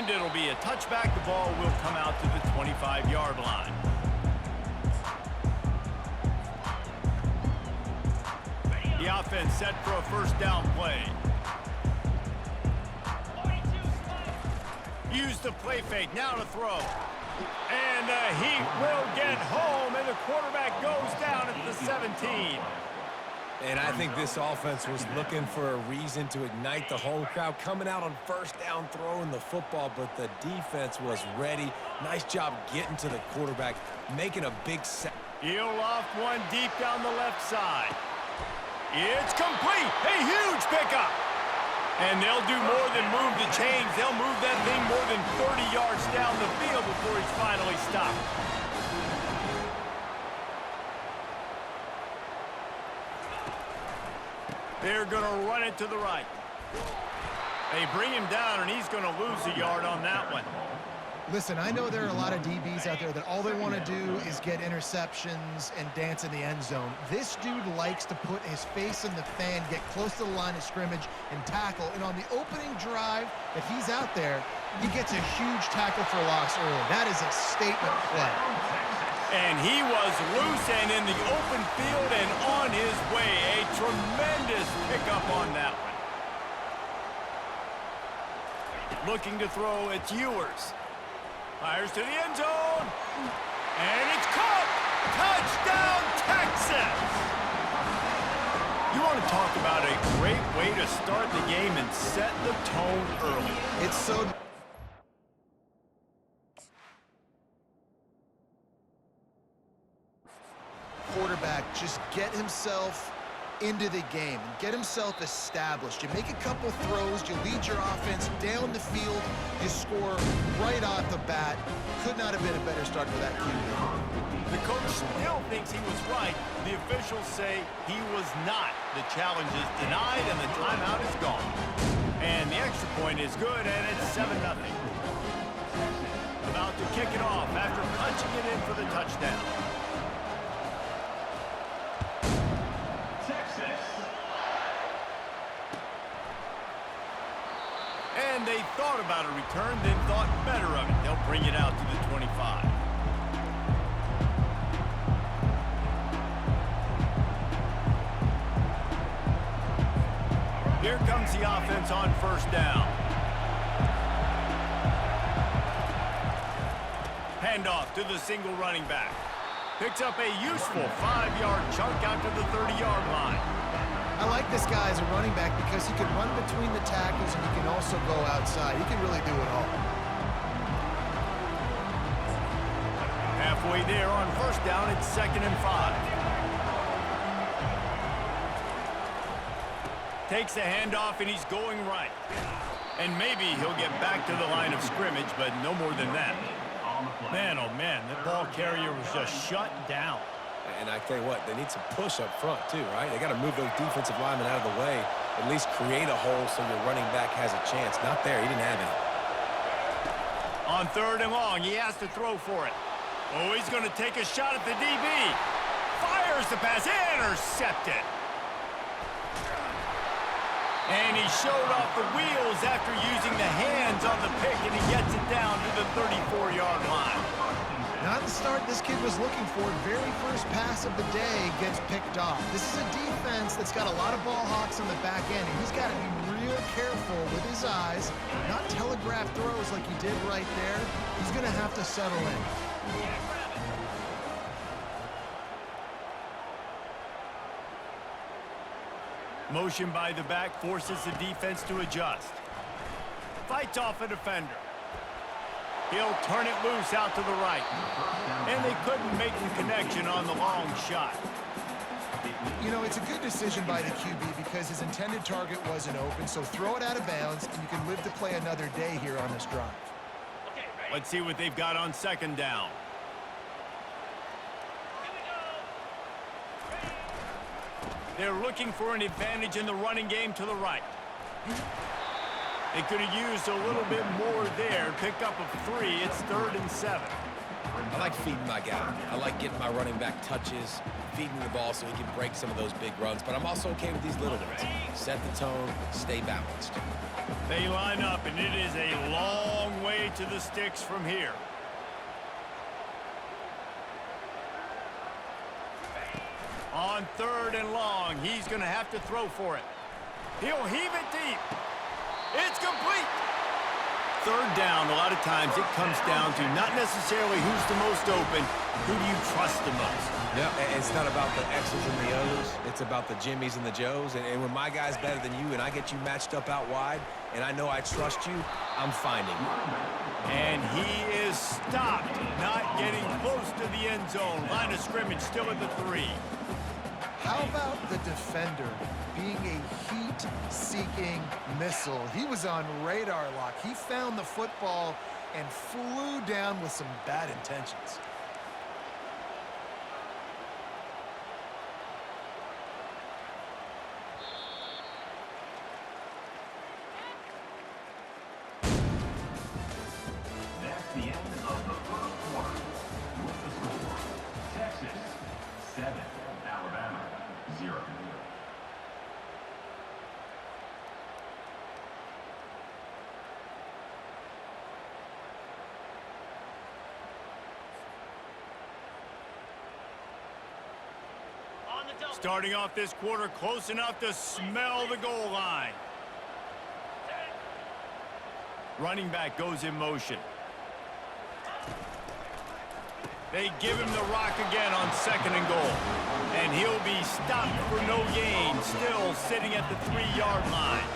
And it'll be a touchback. The ball will come out to the 25-yard line. The offense set for a first down play. Use the play fake. Now to throw. And he will get home, and the quarterback goes down at the 17. And I think this offense was looking for a reason to ignite the home crowd, coming out on first down, throwing the football, but the defense was ready. Nice job getting to the quarterback, making a big sack. He'll loft one deep down the left side. It's complete. A huge pickup. And they'll do more than move the chains. They'll move that thing more than 30 yards down the field before he's finally stopped. They're going to run it to the right. They bring him down, and he's going to lose a yard on that one. Listen, I know there are a lot of DBs out there that all they want to do is get interceptions and dance in the end zone. This dude likes to put his face in the fan, get close to the line of scrimmage, and tackle. And on the opening drive, if he's out there, he gets a huge tackle for loss early. That is a statement play. And he was loose and in the open field and on his way. A tremendous pickup on that one. Looking to throw, it's Ewers. Fires to the end zone. And it's caught. Touchdown, Texas. You want to talk about a great way to start the game and set the tone early. It's so... quarterback just get himself into the game and get himself established. You make a couple throws, you lead your offense down the field, you score right off the bat. Could not have been a better start for that QB. The coach still thinks he was right. The officials say he was not. The challenge is denied and the timeout is gone. And the extra point is good, and it's 7-0. About to kick it off after punching it in for the touchdown. And they thought about a return, then thought better of it. They'll bring it out to the 25. Here comes the offense on first down. Handoff to the single running back. Picks up a useful 5-yard chunk out to the 30-yard line. I like this guy as a running back because he can run between the tackles and he can also go outside. He can really do it all. Halfway there on first down, it's 2nd and 5. Takes the handoff and he's going right. And maybe he'll get back to the line of scrimmage, but no more than that. Man, oh man, that ball carrier was just shut down. And I tell you what, they need some push up front too, right? They got to move those defensive linemen out of the way, at least create a hole so your running back has a chance. Not there, he didn't have it. On 3rd and long, he has to throw for it. Oh, he's going to take a shot at the DB. Fires the pass, intercepted. And he showed off the wheels after using the hands on the pick, and he gets it down to the 34-yard line. Not the start this kid was looking for. Very first pass of the day gets picked off. This is a defense that's got a lot of ball hawks on the back end, and he's got to be real careful with his eyes, not telegraph throws like he did right there. He's going to have to settle in. Motion by the back forces the defense to adjust. Fights off a defender. He'll turn it loose out to the right. And they couldn't make the connection on the long shot. You know, it's a good decision by the QB because his intended target wasn't open, so throw it out of bounds, and you can live to play another day here on this drive. Let's see what they've got on 2nd down. They're looking for an advantage in the running game to the right. They could have used a little bit more there. Pick up of 3. It's 3rd and 7. I like feeding my guy. I like getting my running back touches, feeding the ball so he can break some of those big runs. But I'm also okay with these little ones. Set the tone, stay balanced. They line up, and it is a long way to the sticks from here. On 3rd and long, he's going to have to throw for it. He'll heave it deep. It's complete. 3rd down, a lot of times it comes down to not necessarily who's the most open, who do you trust the most? Yeah, it's not about the X's and the O's. It's about the Jimmys and the Joes. And when my guy's better than you and I get you matched up out wide and I know I trust you, I'm finding you. And he is stopped, not getting close to the end zone. Line of scrimmage still at the 3. How about the defender being a heat-seeking missile? He was on radar lock. He found the football and flew down with some bad intentions. That's the end of the first quarter. With the score, Texas 7, Alabama 0. Starting off this quarter close enough to smell the goal line. Running back goes in motion. They give him the rock again on 2nd and goal. And he'll be stopped for no gain, still sitting at the 3-yard line.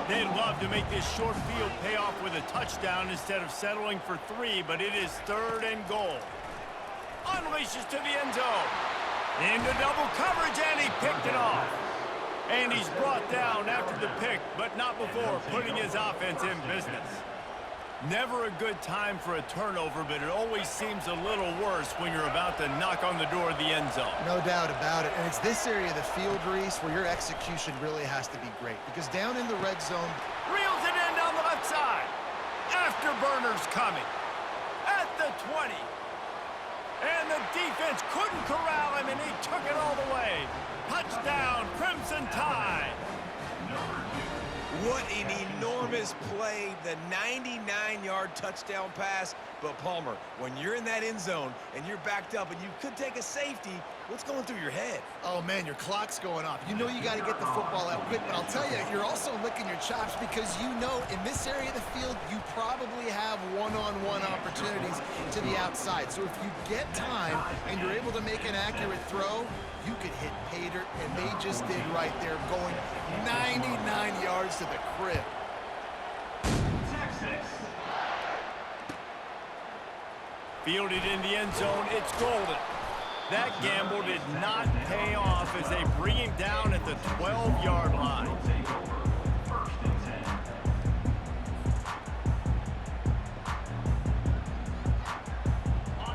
They'd love to make this short field pay off with a touchdown instead of settling for 3, but it is 3rd and goal. Unleashes to the end zone. Into double coverage, and he picked it off. And he's brought down after the pick, but not before putting his offense in business. Never a good time for a turnover, but it always seems a little worse when you're about to knock on the door of the end zone. No doubt about it. And it's this area of the field, Reese, where your execution really has to be great. Because down in the red zone, Reels it in down the left side. Afterburners coming. At the 20. And the defense couldn't corral him, and he took it all the way. Touchdown, Crimson Tide. What an enormous play, the 99-yard touchdown pass. But Palmer, when you're in that end zone and you're backed up and you could take a safety, what's going through your head? oh man, your clock's going off. You know you got to get the football out quick, but I'll tell you, you're also licking your chops because you know in this area of the field, you probably have one-on-one opportunities to the outside. So if you get time and you're able to make an accurate throw, you could hit pay dirt, and they just did right there, going 99 yards to the crib. Texas. Fielded in the end zone, it's golden. That gamble did not pay off as they bring him down at the 12-yard line. Take over. 1st and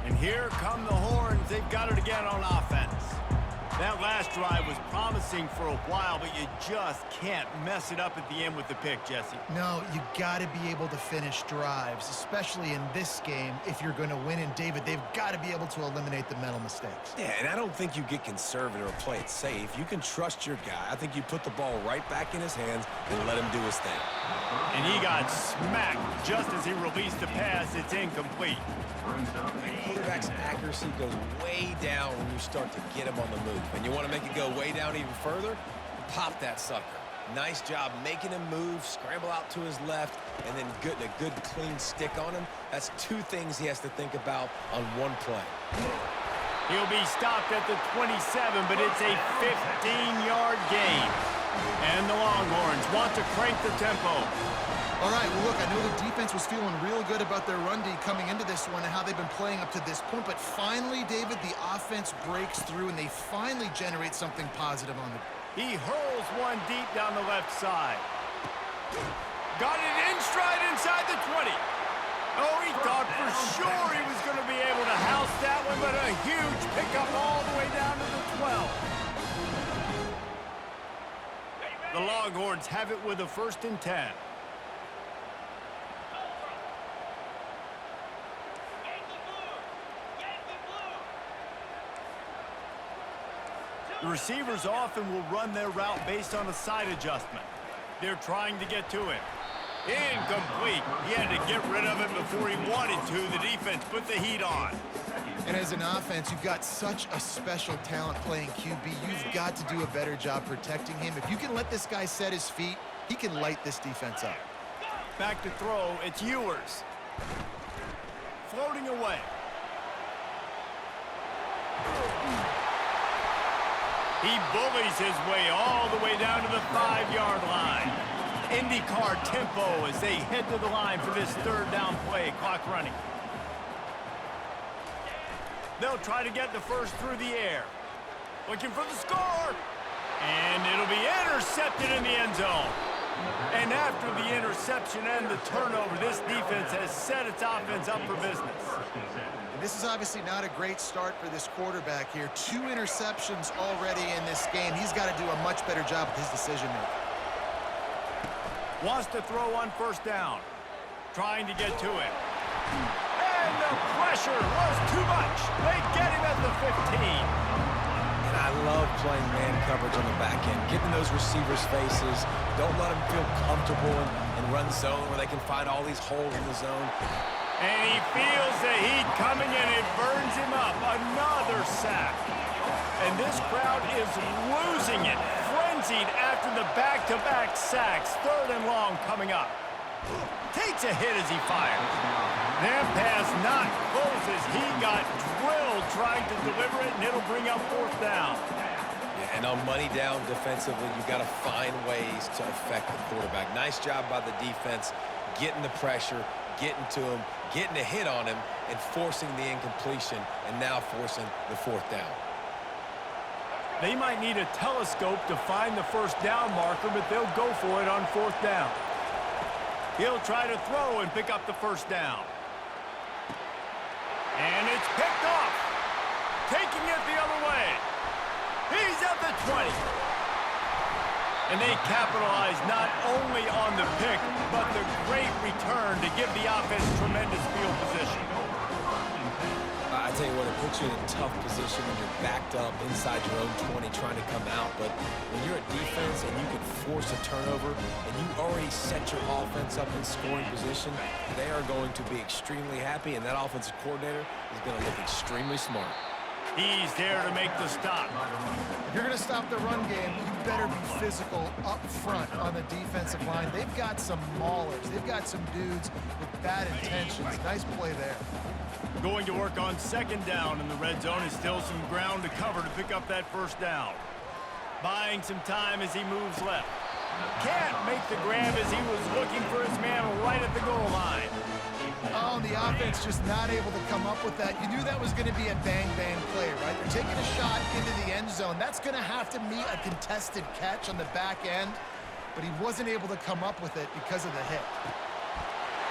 10. And here come the horns. They've got it again on offense. That last drive was promising for a while, but you just can't mess it up at the end with the pick, Jesse. No, you got to be able to finish drives, especially in this game. If you're going to win, and David, they've got to be able to eliminate the mental mistakes. Yeah, and I don't think you get conservative or play it safe. You can trust your guy. I think you put the ball right back in his hands and let him do his thing. And he got smacked just as he released the pass. It's incomplete. The quarterback's accuracy goes way down when you start to get him on the move. And you want to make it go way down even further? Pop that sucker. Nice job making him move, scramble out to his left, and then getting a good clean stick on him. That's 2 things he has to think about on one play. He'll be stopped at the 27, but it's a 15-yard gain. And the Longhorns want to crank the tempo. All right, well, look, I know the defense was feeling real good about their run D coming into this one and how they've been playing up to this point, but finally, David, the offense breaks through and they finally generate something positive on it. He hurls one deep down the left side. Got it in stride inside the 20. Oh, he thought for sure he was going to be able to house that one, but a huge pickup all the way down to the 12. The Longhorns have it with a 1st and 10. The receivers often will run their route based on a side adjustment. They're trying to get to it. Incomplete. He had to get rid of it before he wanted to. The defense put the heat on. And as an offense, you've got such a special talent playing QB. You've got to do a better job protecting him. If you can let this guy set his feet, he can light this defense up. Back to throw, it's Ewers. Floating away. He bullies his way all the way down to the 5-yard line. IndyCar tempo as they head to the line for this third down play. Clock running. They'll try to get the first through the air. Looking for the score. And it'll be intercepted in the end zone. And after the interception and the turnover, this defense has set its offense up for business. This is obviously not a great start for this quarterback here. 2 interceptions already in this game. He's got to do a much better job with his decision-making. Wants to throw on first down. Trying to get to it. And the pressure was too much. They get him at the 15. And I love playing man coverage on the back end, getting those receivers' faces. Don't let them feel comfortable and run zone where they can find all these holes in the zone. And he feels the heat coming and it burns him up. Another sack. And this crowd is losing it. Frenzied after the back-to-back sacks. 3rd and long coming up. Takes a hit as he fires. That pass not close as he got drilled trying to deliver it, and it'll bring up 4th down. Yeah, and on money down defensively, you've got to find ways to affect the quarterback. Nice job by the defense, getting the pressure, getting to him, getting a hit on him, and forcing the incompletion, and now forcing the 4th down. They might need a telescope to find the first down marker, but they'll go for it on 4th down. He'll try to throw and pick up the first down. And it's picked off. Taking it the other way. He's at the 20. And they capitalize not only on the pick, but the great return to give the offense tremendous field position. I tell you what, it puts you in a tough position when you're backed up inside your own 20 trying to come out. But when you're a defense and you can force a turnover and you already set your offense up in scoring position, they are going to be extremely happy, and that offensive coordinator is going to look extremely smart. He's there to make the stop. If you're going to stop the run game, you better be physical up front on the defensive line. They've got some maulers. They've got some dudes with bad intentions. Nice play there. Going to work on 2nd down in the red zone. Is still some ground to cover to pick up that first down. Buying some time as he moves left. Can't make the grab as he was looking for his man right at the goal line. Oh, and the offense just not able to come up with that. You knew that was going to be a bang-bang play, right? They're taking a shot into the end zone. That's going to have to meet a contested catch on the back end, but he wasn't able to come up with it because of the hit.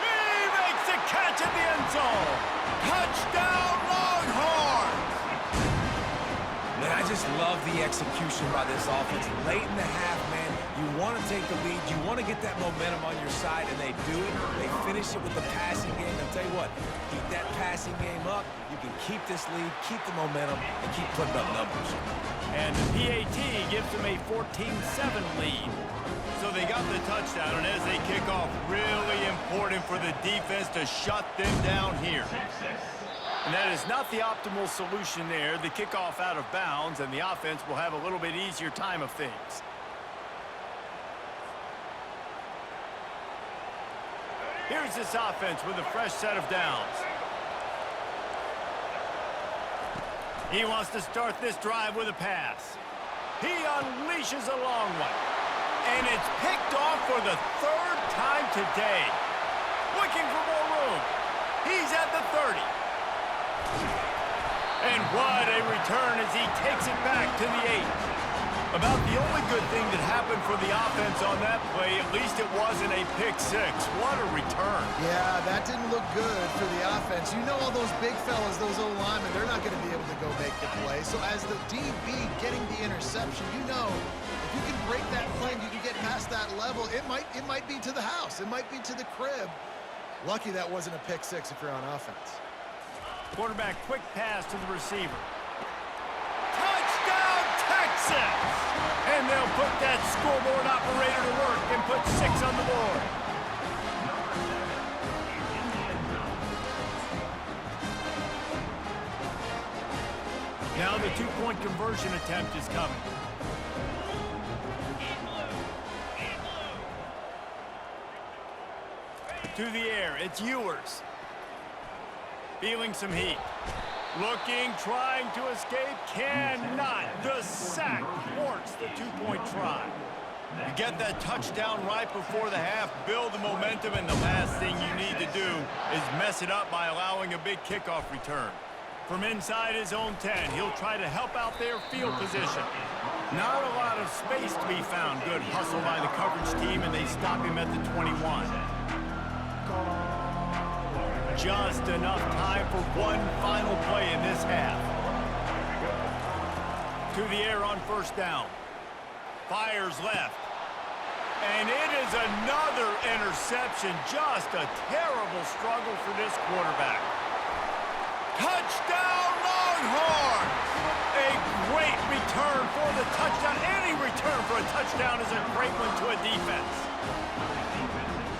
He makes the catch in the end zone. Touchdown, Longhorns! Man, I just love the execution by this offense. Late in the half, man, you want to take the lead. You want to get that momentum on your side, and they do it. They finish it with the passing game. I'll tell you what, keep that passing game up. You can keep this lead, keep the momentum, and keep putting up numbers. And the PAT gives them a 14-7 lead. So they got the touchdown, and as they kick off, really important for the defense to shut them down here. And that is not the optimal solution there. The kickoff out of bounds, and the offense will have a little bit easier time of things. Here's this offense with a fresh set of downs. He wants to start this drive with a pass. He unleashes a long one. And it's picked off for the 3rd time today. Looking for more room. He's at the 30. And what a return as he takes it back to the 8. About the only good thing that happened for the offense on that play, at least it wasn't a pick-6. What a return. Yeah, that didn't look good for the offense. You know all those big fellas, those O-linemen, they're not going to be able to go make the play. So as the DB getting the interception, you know if you can break that play and you can get past that level, it might be to the house. It might be to the crib. Lucky that wasn't a pick-6 if you're on offense. Quarterback quick pass to the receiver. Touchdown, Texas! Texas! And they'll put that scoreboard operator to work and put 6 on the board. Now the two-point conversion attempt is coming. To the air, it's Ewers. Feeling some heat. Looking, trying to escape, cannot. The sack thwarts the two-point try. You get that touchdown right before the half, build the momentum, and the last thing you need to do is mess it up by allowing a big kickoff return. From inside his own 10, he'll try to help out their field position. Not a lot of space to be found. Good hustle by the coverage team, and they stop him at the 21. Just enough time for one final play in this half. To the air on first down. Fires left. And it is another interception. Just a terrible struggle for this quarterback. Touchdown, Longhorns! A great return for the touchdown. Any return for a touchdown is a great one to a defense.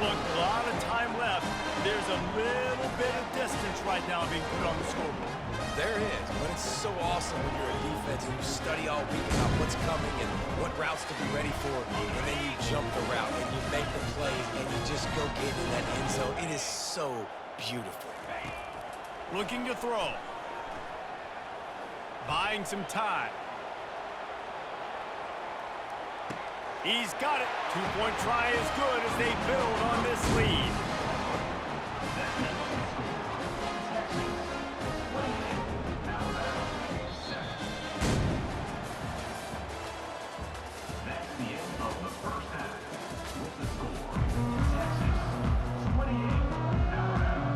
Look, a lot of time left. There's a little bit of distance right now being put on the scoreboard. There is, but it's so awesome when you're a defense and you study all week about what's coming and what routes to be ready for, and then you jump the route and you make the plays and you just go get in that end zone. It is so beautiful. Looking to throw. Buying some time. He's got it. Two-point try is good as they build on this lead. That's the end of the first half. With the score, Texas 28, Alabama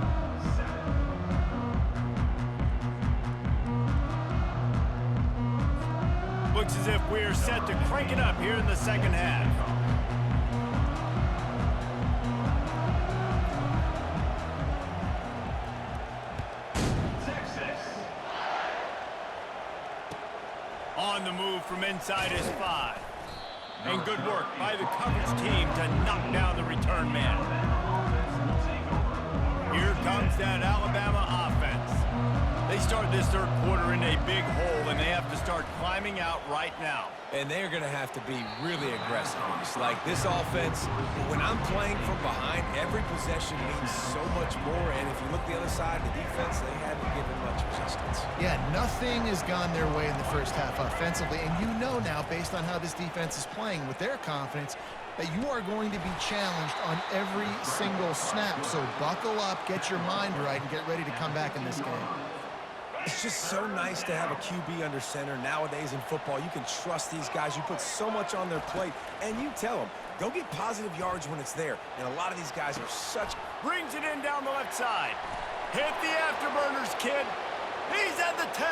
7. Looks as if we're set to crank it up here in the second half. Texas. On the move from inside his 5. And good work by the coverage team to knock down the return man. Here comes that Alabama offense. They start this third quarter in a big hole, and they have to start climbing out right now. And they're going to have to be really aggressive. It's like this offense, when I'm playing from behind, every possession means so much more. And if you look the other side, the defense, they haven't given much resistance. Yeah, nothing has gone their way in the first half offensively. And you know now, based on how this defense is playing with their confidence, that you are going to be challenged on every single snap. So buckle up, get your mind right, and get ready to come back in this game. It's just so nice to have a QB under center. Nowadays in football, you can trust these guys. You put so much on their plate, and you tell them, go get positive yards when it's there. And a lot of these guys are such... Brings it in down the left side. Hit the afterburners, kid. He's at the 10.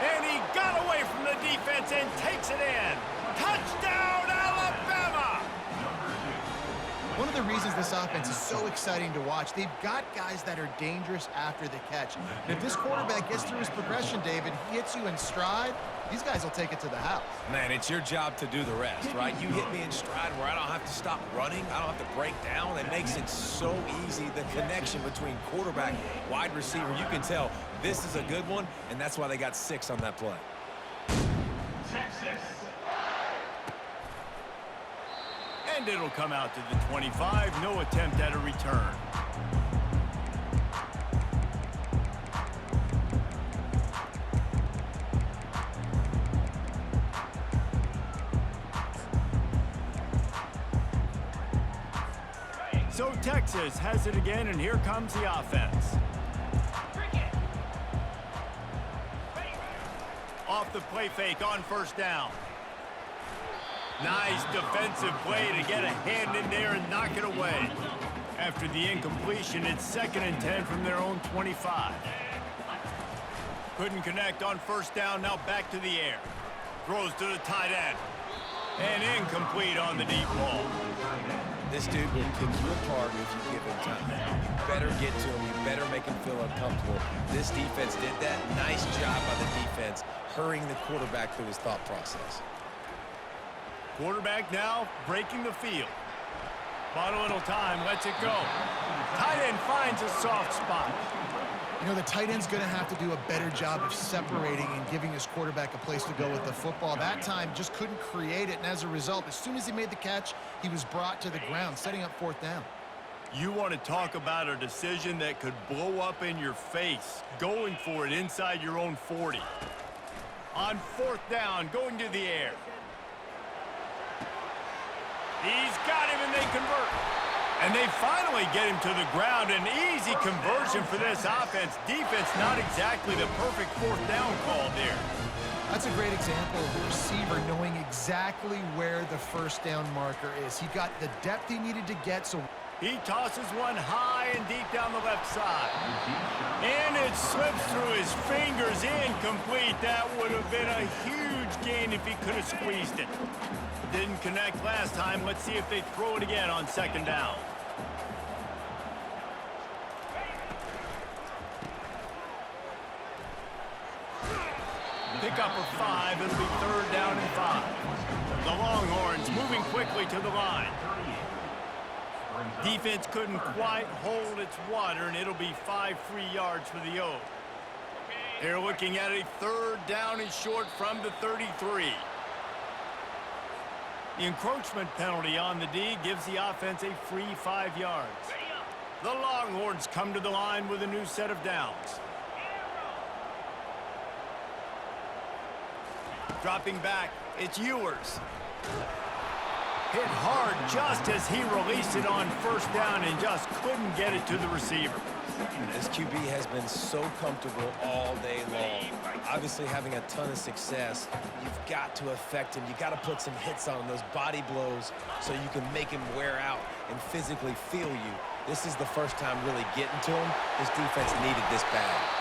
And he got away from the defense and takes it in. Touchdown, Alabama! One of the reasons this offense is so exciting to watch, they've got guys that are dangerous after the catch. And if this quarterback gets through his progression, David, he hits you in stride, these guys will take it to the house. Man, it's your job to do the rest, right? You hit me in stride where I don't have to stop running. I don't have to break down. It makes it so easy, the connection between quarterback, wide receiver. You can tell this is a good one, and that's why they got 6 on that play. Texas. And it'll come out to the 25. No attempt at a return. So Texas has it again, and here comes the offense. Off the play fake on first down. Nice defensive play to get a hand in there and knock it away. After the incompletion, it's 2nd and 10 from their own 25. Couldn't connect on first down, now back to the air. Throws to the tight end. And incomplete on the deep ball. This dude will pick you apart if you give him time. You better get to him. You better make him feel uncomfortable. This defense did that. Nice job by the defense, hurrying the quarterback through his thought process. Quarterback now breaking the field. Bought a little time, lets it go. Tight end finds a soft spot. You know, the tight end's going to have to do a better job of separating and giving his quarterback a place to go with the football. That time just couldn't create it, and as a result, as soon as he made the catch, he was brought to the ground, setting up fourth down. You want to talk about a decision that could blow up in your face, going for it inside your own 40. On fourth down, going to the air. He's got him, and they convert. And they finally get him to the ground. An easy conversion for this offense. Defense not exactly the perfect fourth down call there. That's a great example of the receiver knowing exactly where the first down marker is. He got the depth he needed to get, so he tosses one high and deep down the left side. And it slips through his fingers, incomplete. That would have been a huge gain if he could have squeezed it. Didn't connect last time. Let's see if they throw it again on second down. Pick up a 5. It'll be third down and 5. The Longhorns moving quickly to the line. Defense couldn't quite hold its water, and it'll be 5 free yards for the O's. They're looking at a third down and short from the 33. The encroachment penalty on the D gives the offense a free 5 yards. The Longhorns come to the line with a new set of downs. Dropping back, it's Ewers. Hit hard just as he released it on first down and just couldn't get it to the receiver. This QB has been so comfortable all day long. Obviously having a ton of success. You've got to affect him. You've got to put some hits on him, those body blows, so you can make him wear out and physically feel you. This is the first time really getting to him. This defense needed this bad.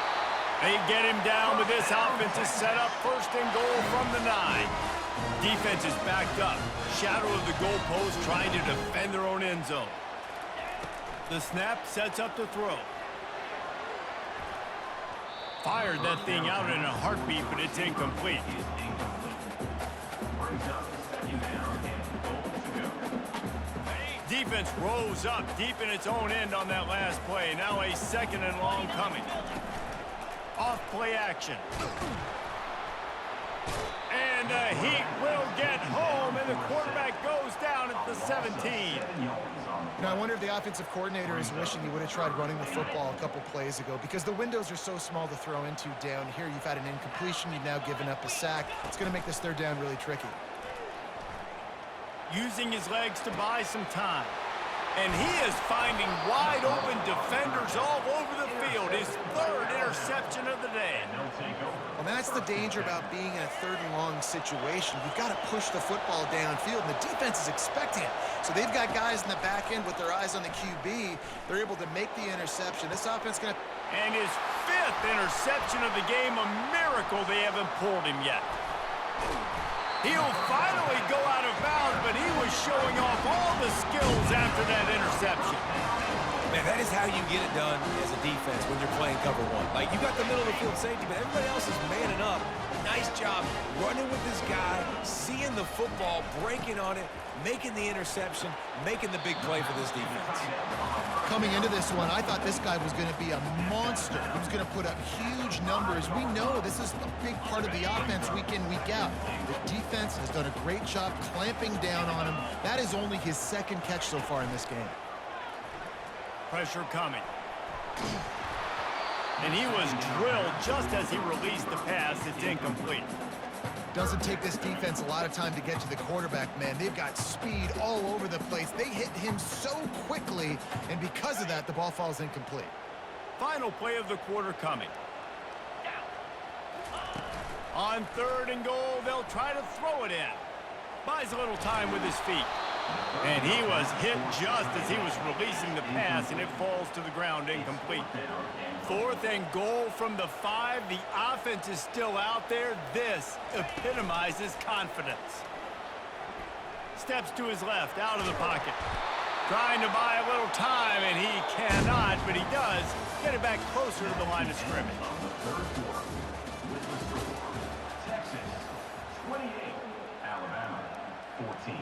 They get him down, but this offense is set up first and goal from the 9. Defense is backed up. Shadow of the goalpost trying to defend their own end zone. The snap sets up the throw. Fired that thing out in a heartbeat, but it's incomplete. Defense rose up deep in its own end on that last play. Now a second and long coming. Off play action. And the Heat will get home, and the quarterback goes down at the 17. Now, I wonder if the offensive coordinator is wishing he would have tried running the football a couple plays ago, because the windows are so small to throw into down here. You've had an incompletion. You've now given up a sack. It's going to make this third down really tricky. Using his legs to buy some time. And he is finding wide open defenders all over the field. His third interception of the day. Well, that's the danger about being in a third and long situation. You've got to push the football downfield, and the defense is expecting it. So they've got guys in the back end with their eyes on the QB. They're able to make the interception. This offense going to... And his 5th interception of the game, a miracle they haven't pulled him yet. He'll finally go out of bounds, but he was showing off all the skills after that interception. Man, that is how you get it done as a defense when you're playing cover one. Like, you got the middle of the field safety, but everybody else is manning up. Nice job running with this guy, seeing the football, breaking on it, making the interception, making the big play for this defense. Coming into this one, I thought this guy was going to be a monster. He was going to put up huge numbers. We know this is a big part of the offense week in, week out. The defense has done a great job clamping down on him. That is only his 2nd catch so far in this game. Pressure coming. And he was drilled just as he released the pass. It's incomplete. Doesn't take this defense a lot of time to get to the quarterback, man. They've got speed all over the place. They hit him so quickly, and because of that, the ball falls incomplete. Final play of the quarter coming. On third and goal, they'll try to throw it in. Buys a little time with his feet. And he was hit just as he was releasing the pass, and it falls to the ground incomplete. 4th and goal from the 5. The offense is still out there. This epitomizes confidence. Steps to his left, out of the pocket. Trying to buy a little time, and he cannot, but he does get it back closer to the line of scrimmage. Of the third quarter, with the score, Texas 28, Alabama 14.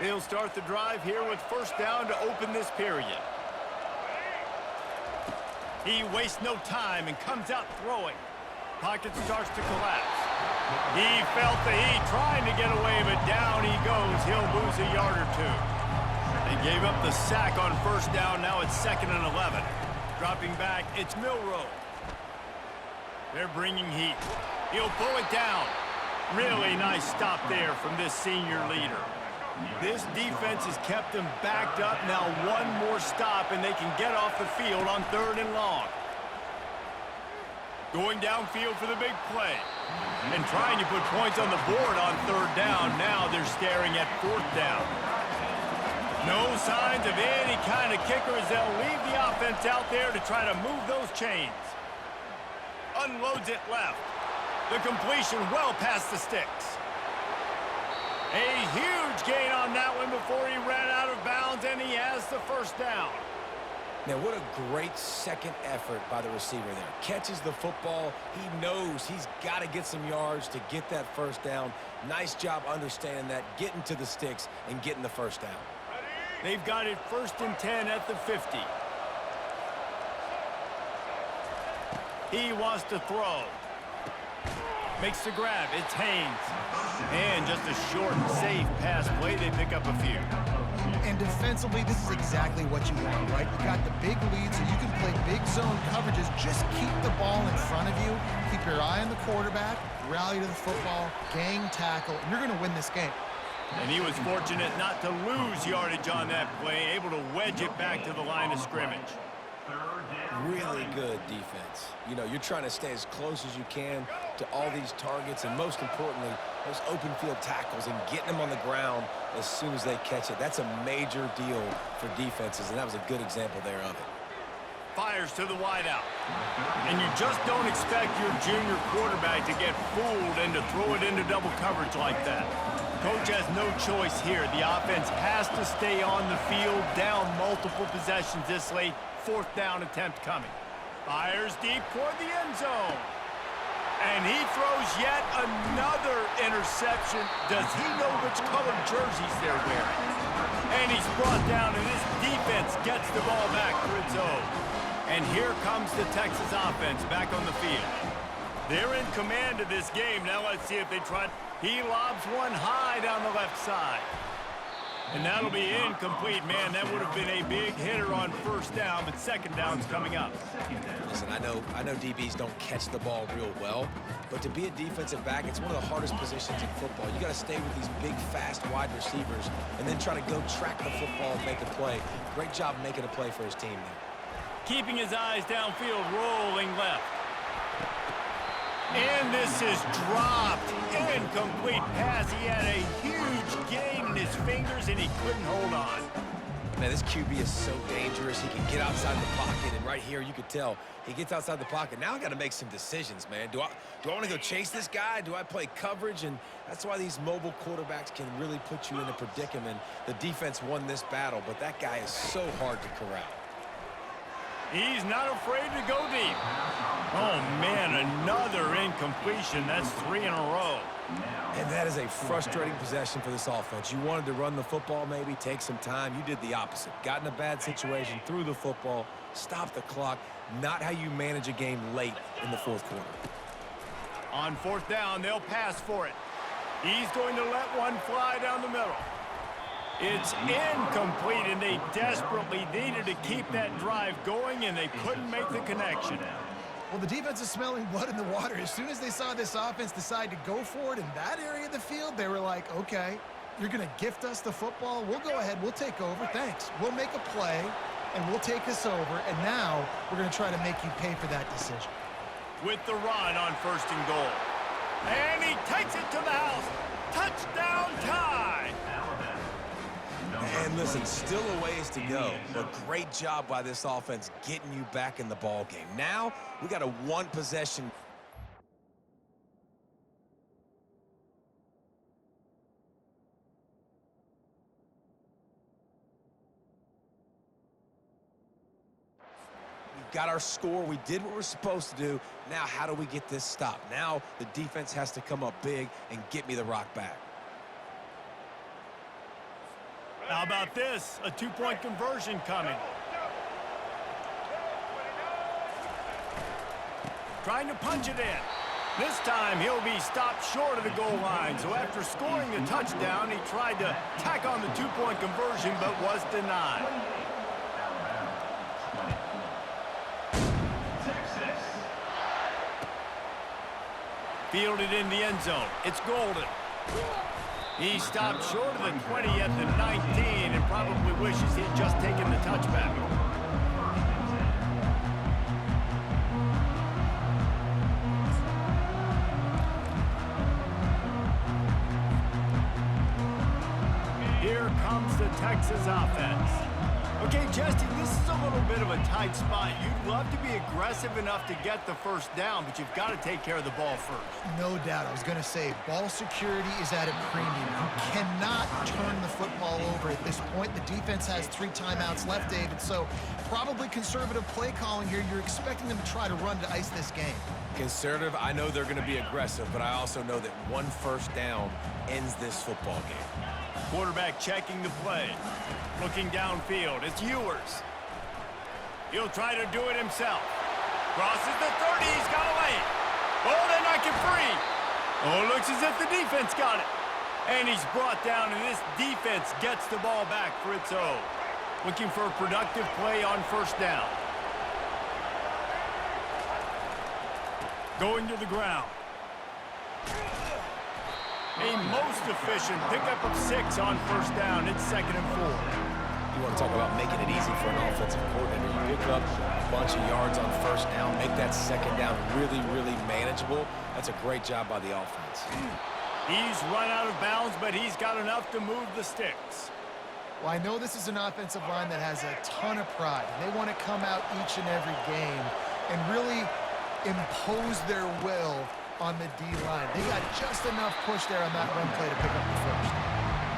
They'll start the drive here with first down to open this period. He wastes no time and comes out throwing. Pocket starts to collapse. He felt the heat trying to get away, but down he goes. He'll lose a yard or two. They gave up the sack on first down. Now it's 2nd and 11. Dropping back, it's Milroe. They're bringing heat. He'll pull it down. Really nice stop there from this senior leader. This defense has kept them backed up. Now one more stop, and they can get off the field on 3rd and long. Going downfield for the big play. And trying to put points on the board on 3rd down. Now they're staring at 4th down. No signs of any kind of kicker as they'll leave the offense out there to try to move those chains. Unloads it left. The completion well past the sticks. A huge gain on that one before he ran out of bounds, and he has the first down. Now, what a great second effort by the receiver there. Catches the football. He knows he's got to get some yards to get that first down. Nice job understanding that, getting to the sticks and getting the first down. They've got it 1st and 10 at the 50. He wants to throw. Makes the grab. It's Haynes. And just a short, safe pass play. They pick up a few. And defensively, this is exactly what you want, right? You got the big lead, so you can play big zone coverages. Just keep the ball in front of you. Keep your eye on the quarterback. Rally to the football. Gang tackle. And you're going to win this game. And he was fortunate not to lose yardage on that play. Able to wedge it back to the line of scrimmage. Really good defense. You know, you're trying to stay as close as you can to all these targets, and most importantly, those open field tackles and getting them on the ground as soon as they catch it. That's a major deal for defenses, and that was a good example there of it. Fires to the wideout. And you just don't expect your junior quarterback to get fooled and to throw it into double coverage like that. Coach has no choice here. The offense has to stay on the field, down multiple possessions this late. 4th down attempt coming. Fires deep toward the end zone. And he throws yet another interception. Does he know which colored jerseys they're wearing? And he's brought down, and this defense gets the ball back for its own. And here comes the Texas offense back on the field. They're in command of this game. Now let's see if they try. He lobs one high down the left side. And that'll be incomplete, man. That would have been a big hitter on first down, but second down's coming up. Listen, I know DBs don't catch the ball real well, but to be a defensive back, it's one of the hardest positions in football. You got to stay with these big, fast wide receivers and then try to go track the football and make a play. Great job making a play for his team there. Keeping his eyes downfield, rolling left. And this is dropped. Incomplete pass. He had a huge gain in his fingers, and he couldn't hold on. Man, this QB is so dangerous. He can get outside the pocket, and right here you could tell he gets outside the pocket. Now I got to make some decisions, man. Do I want to go chase this guy? Do I play coverage? And that's why these mobile quarterbacks can really put you in a predicament. The defense won this battle, but that guy is so hard to corral. He's not afraid to go deep. Oh, man, another incompletion. That's 3 in a row. And that is a frustrating possession for this offense. You wanted to run the football, maybe take some time. You did the opposite. Got in a bad situation, threw the football, stopped the clock. Not how you manage a game late in the 4th quarter. On 4th down, they'll pass for it. He's going to let one fly down the middle. It's incomplete, and they desperately needed to keep that drive going, and they couldn't make the connection. Well, the defense is smelling blood in the water. As soon as they saw this offense decide to go for it in that area of the field, they were like, okay, you're going to gift us the football. We'll go ahead. We'll take over. Thanks. We'll make a play, and we'll take us over. And now we're going to try to make you pay for that decision. With the run on 1st and goal. And he takes it to the house. Touchdown tie. And listen, still a ways to go, but great job by this offense getting you back in the ball game. Now we got a one-possession We've got our score. We did what we're supposed to do. Now, how do we get this stopped? Now, the defense has to come up big and get me the rock back. How about this? A two-point conversion coming. Trying to punch it in. This time, he'll be stopped short of the goal line. So after scoring the touchdown, he tried to tack on the two-point conversion, but was denied. Texas. Fielded in the end zone. It's Golden. He stopped short of the 20 at the 19 and probably wishes he'd just taken the touchback. Here comes the Texas offense. Okay, Jesse, this is a little bit of a tight spot. You'd love to be aggressive enough to get the first down, but you've got to take care of the ball first. No doubt. I was going to say, ball security is at a premium. You cannot turn the football over at this point. The defense has 3 timeouts left, David, so probably conservative play calling here. You're expecting them to try to run to ice this game. Conservative, I know they're going to be aggressive, but I also know that 1 first down ends this football game. Quarterback checking the play. Looking downfield. It's Ewers. He'll try to do it himself. Crosses the 30. He's got away. Oh, they knock him free. Oh, it looks as if the defense got it. And he's brought down, and this defense gets the ball back for its own. Looking for a productive play on first down. Going to the ground. A most efficient pickup of 6 on first down. It's 2nd and 4. You want to talk about making it easy for an offensive coordinator. You pick up a bunch of yards on first down, make that 2nd down really, really manageable. That's a great job by the offense. He's run out of bounds, but he's got enough to move the sticks. Well, I know this is an offensive line that has a ton of pride. They want to come out each and every game and really impose their will on the D-line. They got just enough push there on that run play to pick up the first.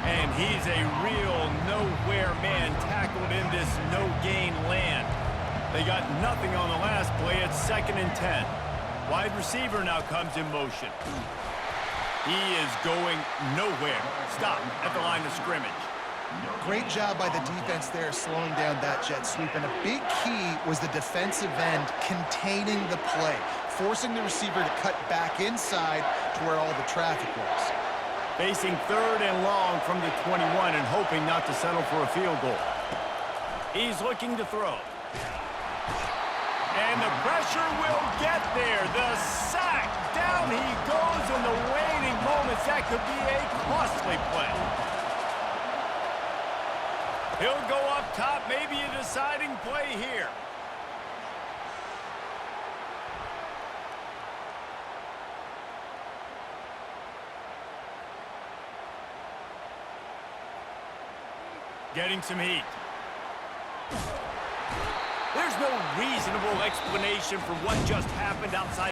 And he's a real nowhere man tackled in this no-gain land. They got nothing on the last play. It's 2nd and 10. Wide receiver now comes in motion. He is going nowhere. Stop at the line of scrimmage. Great job by the defense there slowing down that jet sweep. And a big key was the defensive end containing the play, forcing the receiver to cut back inside to where all the traffic was. Facing 3rd and long from the 21 and hoping not to settle for a field goal. He's looking to throw. And the pressure will get there. The sack. Down he goes in the waning moments. That could be a costly play. He'll go up top. Maybe a deciding play here. Getting some heat. There's no reasonable explanation for what just happened outside